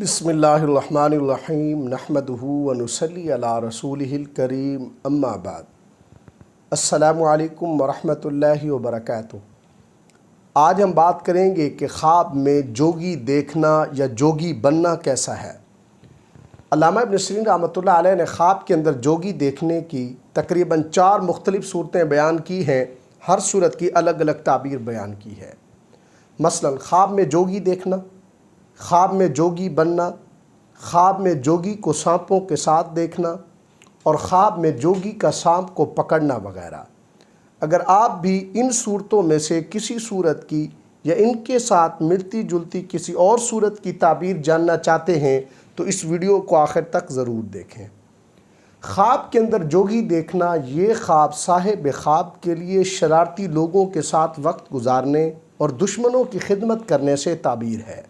बिस्मिल्लाहिर्रहमानिर्रहीम नहमदुहु व नुसल्ली अला रसूलिहिल करीम अम्मा बाद। अस्सलामु अलैकुम व रहमतुल्लाहि व बरकातुहू। आज हम बात करेंगे कि ख्वाब में जोगी देखना या जोगी बनना कैसा है। अल्लामा इब्न सीरीन रहमतुल्लाह अलैह ने ख्वाब के अंदर जोगी देखने की तकरीबन 4 मुख्तलिफ़ सूरतें बयान की हैं। हर सूरत की अलग अलग ताबीर बयान की है। मसलन ख्वाब में जोगी देखना, ख्वाब में जोगी बनना, ख्वाब में जोगी को सांपों के साथ देखना और ख्वाब में जोगी का सांप को पकड़ना वगैरह। अगर आप भी इन सूरतों में से किसी सूरत की या इनके साथ मिलती जुलती किसी और सूरत की ताबीर जानना चाहते हैं तो इस वीडियो को आखिर तक ज़रूर देखें। ख्वाब के अंदर जोगी देखना ये ख्वाब साहिब ख्वाब के लिए शरारती लोगों के साथ वक्त गुजारने और दुश्मनों की खिदमत करने से ताबीर है।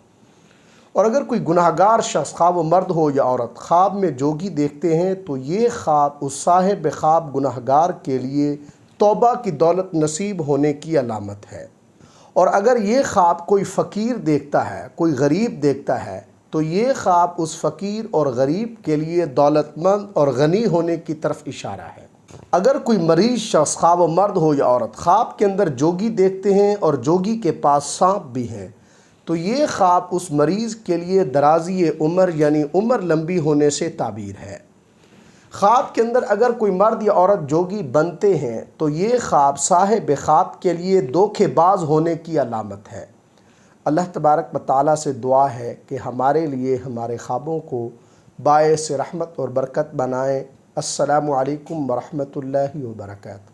और अगर कोई गुनाहगार शख्स ख्वाब व मर्द हो या औरत ख्वाब में जोगी देखते हैं तो ये ख्वाब उस साहिब ख्वाब गुनाहगार के लिए तौबा की दौलत नसीब होने की अलामत है। और अगर ये ख्वाब कोई फ़कीर देखता है, कोई गरीब देखता है तो ये ख्वाब उस फ़कीर और गरीब के लिए दौलतमंद और गनी होने की तरफ इशारा है। अगर कोई मरीज़ शख्स ख्वाब व मर्द हो या औरत ख्वाब के अंदर जोगी देखते हैं और जोगी के पास सांप भी हैं तो ये ख्वाब उस मरीज़ के लिए दराज़ी उम्र यानी उम्र लंबी होने से ताबीर है। ख्वाब के अंदर अगर कोई मर्द या औरत जोगी बनते हैं तो ये ख्वाब साहिब ख्वाब के लिए धोखेबाज होने की अलामत है। अल्लाह तबारक व तआला से दुआ है कि हमारे लिए हमारे ख्वाबों को बायस रहमत और बरकत बनाएँ। अस्सलामु अलैकुम व रहमतुल्लाहि व बरकातुहू।